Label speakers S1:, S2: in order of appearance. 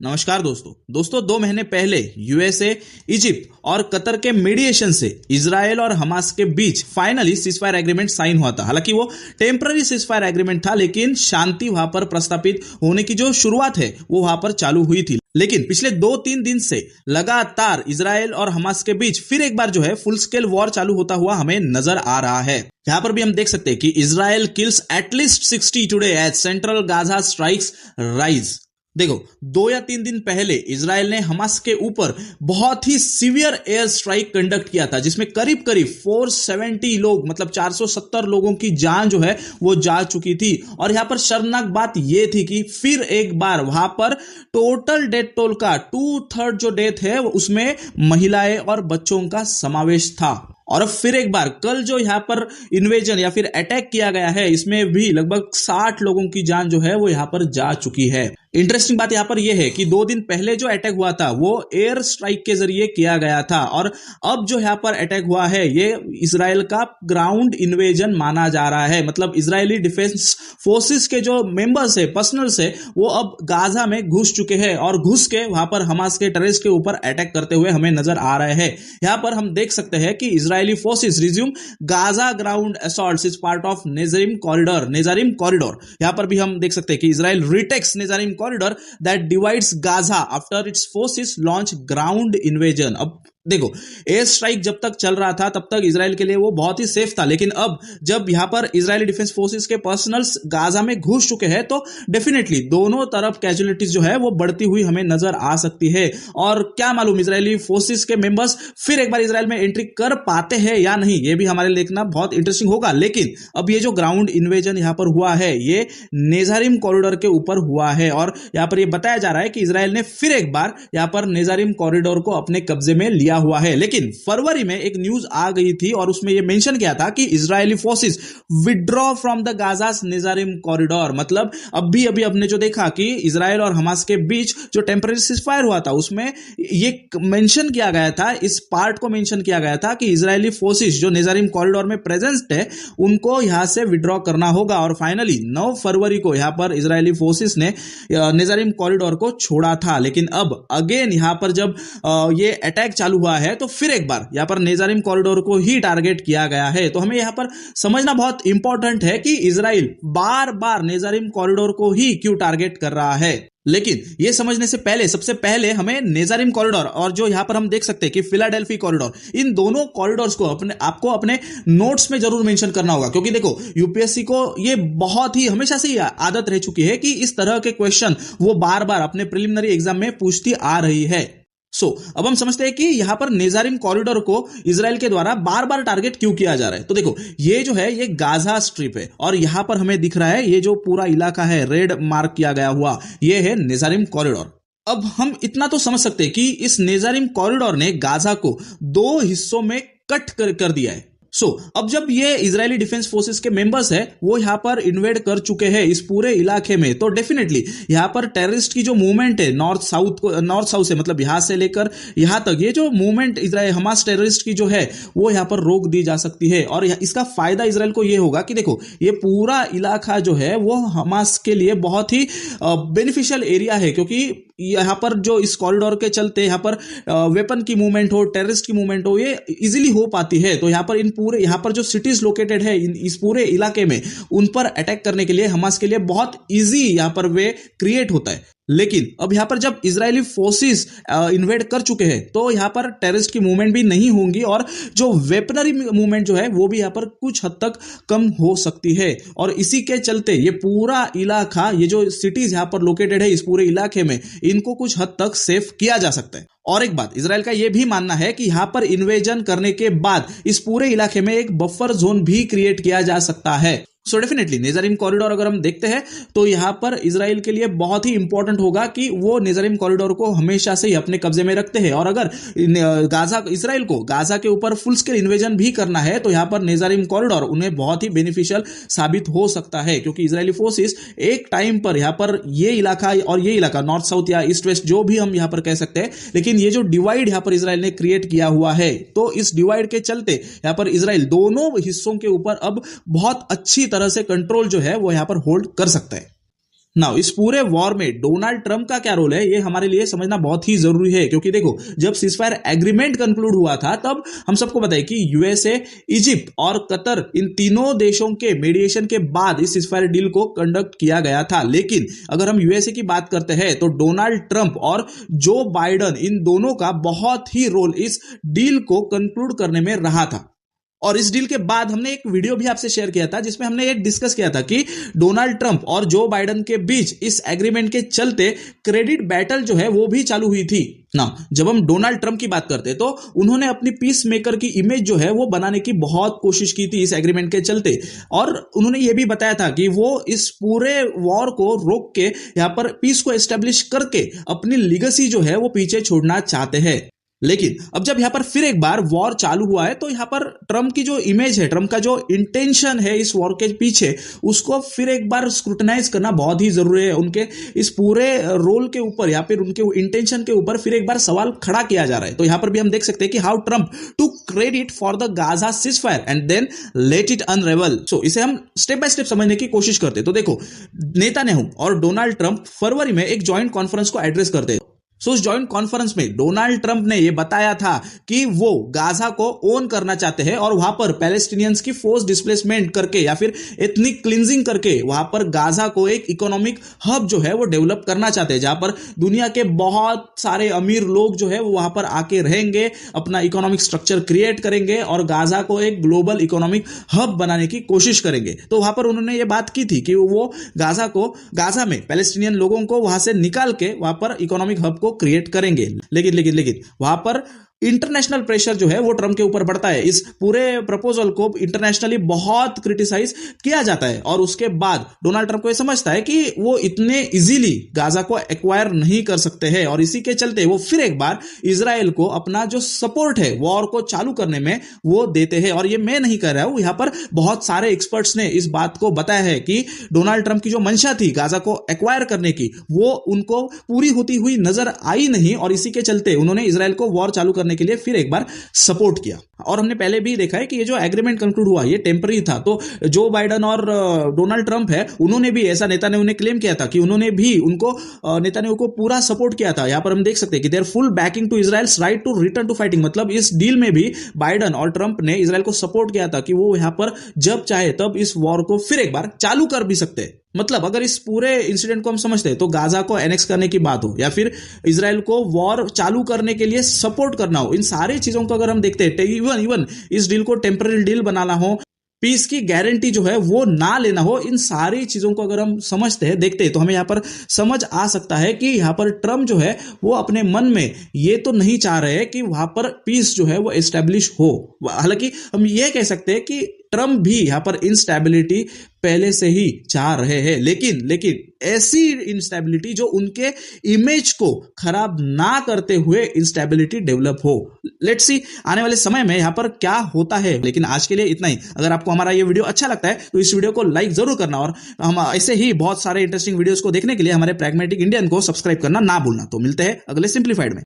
S1: नमस्कार दोस्तों 2 महीने पहले यूएसए, इजिप्ट और कतर के मीडिएशन से इजराइल और हमास के बीच फाइनली सीजफायर एग्रीमेंट साइन हुआ था। हालांकि वो टेम्पररी सीजफायर एग्रीमेंट था, लेकिन शांति वहां पर प्रस्तापित होने की जो शुरुआत है वो वहां पर चालू हुई थी। लेकिन पिछले 2-3 दिन से लगातार इजराइल और हमास के बीच फिर एक बार जो है फुल स्केल वॉर चालू होता हुआ हमें नजर आ रहा है। यहां पर भी हम देख सकते हैं कि Israel kills at least 60 today as central Gaza strikes rise. देखो, 2 या 3 दिन पहले इजराइल ने हमास के ऊपर बहुत ही सीवियर एयर स्ट्राइक कंडक्ट किया था, जिसमें करीब करीब 470 लोग मतलब 470 लोगों की जान जो है वो जा चुकी थी। और यहां पर शर्मनाक बात यह थी कि फिर एक बार वहां पर टोटल डेथ टोल का 2/3 जो डेथ है उसमें महिलाएं और बच्चों का समावेश था। और अब फिर एक बार कल जो यहां पर इन्वेजन या फिर अटैक किया गया है, इसमें भी लगभग 60 लोगों की जान जो है वो यहां पर जा चुकी है। इंटरेस्टिंग बात यहां पर यह है कि 2 दिन पहले जो अटैक हुआ था वो एयर स्ट्राइक के जरिए किया गया था, और अब जो यहां पर अटैक हुआ है ये इजराइल का ग्राउंड इन्वेजन माना जा रहा है। मतलब इजरायली डिफेंस फोर्सेस के जो मेंबर्स है, पर्सनल्स है, वो अब गाजा में घुस चुके हैं और घुस के वहां पर हमास के टेररिस्ट के ऊपर अटैक करते हुए हमें नजर आ रहे हैं। यहां पर हम देख सकते हैं कि Israeli forces resume Gaza ground assaults is part of Netzarim corridor. यहां पर भी हम देख सकते हैं कि Israel retakes Netzarim corridor that divides Gaza after its forces launch ground invasion. अब देखो, एयर स्ट्राइक जब तक चल रहा था तब तक इजराइल के लिए वो बहुत ही सेफ था, लेकिन अब जब यहां पर इजरायली डिफेंस फोर्सेस के पर्सनल्स गाजा में घुस चुके हैं तो डेफिनेटली दोनों तरफ कैजुअलिटीज जो है वो बढ़ती हुई हमें नजर आ सकती है। और क्या मालूम इजरायली फोर्सेस के मेंबर्स फिर एक बार इजराइल में एंट्री कर पाते हैं या नहीं, ये भी हमारे लिए देखना बहुत इंटरेस्टिंग होगा। लेकिन अब ये जो ग्राउंड इन्वेजन यहां पर हुआ है ये नेजारिम कॉरिडोर के ऊपर हुआ है, और यहां पर यह बताया जा रहा है कि इजराइल ने फिर एक बार यहां पर नेजारिम कॉरिडोर को अपने कब्जे में लिया हुआ है। लेकिन फरवरी में एक न्यूज आ गई थी और उसमें यह मेंशन किया था कि Israeli forces withdraw from the Gaza's Netzarim corridor. मतलब अभी हमने जो देखा कि इजराइल और हमास के बीच जो टेम्पररी सीजफायर हुआ था उसमें ये मेंशन किया गया था, इस पार्ट को मेंशन किया गया था कि इजरायली फोर्सेस जो नेजारिम कॉरिडोर में प्रेजेंट है उनको यहां से विड्रॉ करना होगा। और फाइनली 9 फरवरी को यहां पर इजरायली फोर्सेस ने नेजारिम कॉरिडोर को छोड़ा था। लेकिन अब अगेन यहां पर जब ये अटैक चालू हुआ है तो फिर एक बार यहां पर नेजारिम कॉरिडोर को ही टारगेट किया गया है। तो हमें यहां पर समझना बहुत इंपॉर्टेंट है कि इजराइल बार बार नेजारिम कॉरिडोर को ही क्यों टारगेट कर रहा है। लेकिन यह समझने से पहले सबसे पहले हमें नेजारिम कॉरिडोर और जो यहां पर हम देख सकते हैं कि फिलाडेल्फी कॉरिडोर, इन दोनों कॉरिडोर्स को आपको अपने नोट्स में जरूर मेंशन करना होगा, क्योंकि देखो यूपीएससी को ये बहुत ही हमेशा से ही आदत रह चुकी है कि इस तरह के क्वेश्चन वो बार बार अपने प्रिलिमिनरी एग्जाम में पूछती आ रही है। अब हम समझते हैं कि यहां पर नेजारिम कॉरिडोर को इजराइल के द्वारा बार बार टारगेट क्यों किया जा रहा है। तो देखो, ये जो है ये गाजा स्ट्रिप है और यहां पर हमें दिख रहा है ये जो पूरा इलाका है रेड मार्क किया गया हुआ, ये है नेजारिम कॉरिडोर। अब हम इतना तो समझ सकते हैं कि इस नेजारिम कॉरिडोर ने गाजा को 2 हिस्सों में कट कर दिया है। अब जब ये इजरायली डिफेंस फोर्सेस के मेंबर्स है वो यहां पर इन्वेड कर चुके हैं इस पूरे इलाके में, तो डेफिनेटली यहां पर टेररिस्ट की जो मूवमेंट है नॉर्थ साउथ से, मतलब यहां से लेकर यहां तक ये जो मूवमेंट इजराइल हमास टेररिस्ट की जो है वो यहां पर रोक दी जा सकती है। और इसका फायदा इजराइल को ये होगा कि देखो ये पूरा इलाका जो है वो हमास के लिए बहुत ही बेनिफिशियल एरिया है, क्योंकि यहां पर जो इस कॉरिडोर के चलते यहां पर वेपन की मूवमेंट हो, टेररिस्ट की मूवमेंट हो, ये इजीली हो पाती है। तो यहां पर जो सिटीज लोकेटेड है इस पूरे इलाके में, उन पर अटैक करने के लिए हमास के लिए बहुत इजी यहां पर वे क्रिएट होता है। लेकिन अब यहां पर जब इजरायली फोर्सेस इन्वेड कर चुके हैं तो यहां पर टेररिस्ट की मूवमेंट भी नहीं होंगी और जो वेपनरी मूवमेंट जो है वो भी यहां पर कुछ हद तक कम हो सकती है। और इसी के चलते ये पूरा इलाका, ये जो सिटीज यहां पर लोकेटेड है इस पूरे इलाके में, इनको कुछ हद तक सेफ किया जा सकता है। और एक बात इजराइल का यह भी मानना है कि यहां पर इन्वेजन करने के बाद इस पूरे इलाके में एक बफर जोन भी क्रिएट किया जा सकता है। डेफिनेटली नेजारिम कॉरिडोर अगर हम देखते हैं तो यहां पर इजराइल के लिए बहुत ही इंपॉर्टेंट होगा कि वो नेजारिम कॉरिडोर को हमेशा से ही अपने कब्जे में रखते हैं। और अगर इजराइल को गाजा के ऊपर फुल स्केल इन्वेजन भी करना है तो यहां पर नेजारिम कॉरिडोर उन्हें बहुत ही बेनिफिशियल साबित हो सकता है, क्योंकि इजरायली फोर्सेस एक टाइम पर यहां पर ये इलाका और ये इलाका नॉर्थ साउथ या ईस्ट वेस्ट जो भी हम यहां पर कह सकते हैं, लेकिन ये जो डिवाइड यहां पर इजराइल ने क्रिएट किया हुआ है, तो इस डिवाइड के चलते यहां पर इजराइल दोनों हिस्सों के ऊपर अब बहुत अच्छी तरह से कंट्रोल जो है वो यहां पर होल्ड कर सकता है। नाउ इस पूरे वॉर में डोनाल्ड ट्रंप का क्या रोल है ये हमारे लिए समझना बहुत ही जरूरी है, क्योंकि देखो जब सीजफायर एग्रीमेंट कंक्लूड हुआ था तब हम सबको पता है कि यूएसए, इजिप्ट और कतर इन तीनों देशों के मीडिएशन के बाद इस सीजफायर डील को कंडक्ट किया गया था। लेकिन अगर हम यूएसए की बात करते हैं तो डोनाल्ड ट्रंप और जो बाइडन इन दोनों का बहुत ही रोल इस डील को कंक्लूड करने में रहा था। और इस डील के बाद हमने एक वीडियो भी आपसे शेयर किया था जिसमें हमने ये डिस्कस किया था कि डोनाल्ड ट्रंप और जो बाइडन के बीच इस एग्रीमेंट के चलते क्रेडिट बैटल जो है वो भी चालू हुई थी ना। जब हम डोनाल्ड ट्रंप की बात करते तो उन्होंने अपनी पीस मेकर की इमेज जो है वो बनाने की बहुत कोशिश की थी इस एग्रीमेंट के चलते, और उन्होंने ये भी बताया था कि वो इस पूरे वॉर को रोक के यहां पर पीस को एस्टेब्लिश करके अपनी लीगेसी जो है वो पीछे छोड़ना चाहते हैं। लेकिन अब जब यहां पर फिर एक बार वॉर चालू हुआ है तो यहां पर ट्रंप की जो इमेज है, ट्रंप का जो इंटेंशन है इस वॉर के पीछे, उसको फिर एक बार स्क्रूटनाइज करना बहुत ही जरूरी है। उनके इस पूरे रोल के ऊपर या फिर उनके इंटेंशन के ऊपर फिर एक बार सवाल खड़ा किया जा रहा है। तो यहां पर भी हम देख सकते हैं कि how Trump took credit for the Gaza ceasefire and then let it unravel. So इसे हम स्टेप बाय स्टेप समझने की कोशिश करते हैं। तो देखो, नेतान्याहू और डोनाल्ड ट्रंप फरवरी में एक ज्वाइंट कॉन्फ्रेंस को एड्रेस करते हैं। सो उस जॉइंट कॉन्फ्रेंस में डोनाल्ड ट्रंप ने यह बताया था कि वो गाजा को ओन करना चाहते हैं और वहां पर पैलेस्टीनियंस की फोर्स डिस्प्लेसमेंट करके या फिर एथनिक क्लिंजिंग करके वहां पर गाजा को एक इकोनॉमिक हब जो है वो डेवलप करना चाहते हैं, जहां पर दुनिया के बहुत सारे अमीर लोग जो है वो वहां पर आके रहेंगे, अपना इकोनॉमिक स्ट्रक्चर क्रिएट करेंगे और गाजा को एक ग्लोबल इकोनॉमिक हब बनाने की कोशिश करेंगे। तो वहां पर उन्होंने ये बात की थी कि वो गाजा में पैलेस्टीनियन लोगों को वहां से निकाल के वहां पर इकोनॉमिक हब को क्रिएट करेंगे। लेकिन वहां पर इंटरनेशनल प्रेशर जो है वो ट्रंप के ऊपर बढ़ता है। इस पूरे प्रपोजल को इंटरनेशनली बहुत क्रिटिसाइज किया जाता है और उसके बाद डोनाल्ड ट्रंप को यह समझता है कि वो इतने इजीली गाजा को एक्वायर नहीं कर सकते हैं और इसी के चलते वो फिर एक बार इजराइल को अपना जो सपोर्ट है वॉर को चालू करने में वो देते हैं। और ये मैं नहीं कह रहा हूं, यहां पर बहुत सारे एक्सपर्ट्स ने इस बात को बताया है कि डोनाल्ड ट्रंप की जो मंशा थी गाजा को एक्वायर करने की वो उनको पूरी होती हुई नजर आई नहीं और इसी के चलते उन्होंने इजराइल को वॉर चालू करने के लिए फिर एक बार सपोर्ट किया। और हमने पहले भी देखा है कि ये जो एग्रीमेंट कंक्लूड हुआ ये टेम्पररी था। तो जो बाइडन और डोनाल्ड ट्रंप है उन्होंने भी ऐसा नेतान्याहू ने क्लेम किया था कि उन्होंने भी उनको नेतान्याहू को पूरा सपोर्ट किया था। यहां पर हम देख सकते हैं कि their full backing to Israel's right to return to fighting. मतलब इस डील में भी बाइडन और ट्रंप ने इजराइल को सपोर्ट किया था कि वो यहां पर जब चाहे तब इस वॉर को फिर एक बार चालू कर भी सकते हैं। मतलब अगर इस पूरे इंसिडेंट को हम समझते हैं तो गाजा को एनेक्स करने की बात हो या फिर इजराइल को वॉर चालू करने के लिए सपोर्ट करना हो, इन सारी चीजों को अगर हम देखते हैं, इवन इस डील को टेम्पररी डील बनाना हो, पीस की गारंटी जो है वो ना लेना हो, इन सारी चीजों को अगर हम समझते हैं, देखते हैं, तो हमें यहां पर समझ आ सकता है कि यहां पर ट्रंप जो है वो अपने मन में ये तो नहीं चाह रहे हैं कि वहां पर पीस जो है वो एस्टेब्लिश हो। हालांकि हम ये कह सकते हैं कि ट्रंप भी यहां पर इंस्टेबिलिटी पहले से ही चाह रहे हैं, लेकिन ऐसी इंस्टेबिलिटी जो उनके इमेज को खराब ना करते हुए इंस्टेबिलिटी डेवलप हो। लेट्स सी आने वाले समय में यहां पर क्या होता है। लेकिन आज के लिए इतना ही। अगर आपको हमारा ये वीडियो अच्छा लगता है तो इस वीडियो को लाइक जरूर करना और हम ऐसे ही बहुत सारे इंटरेस्टिंग वीडियोस को देखने के लिए हमारे प्रैग्मेटिक इंडियन को सब्सक्राइब करना ना भूलना। तो मिलते हैं अगले सिंप्लीफाइड में।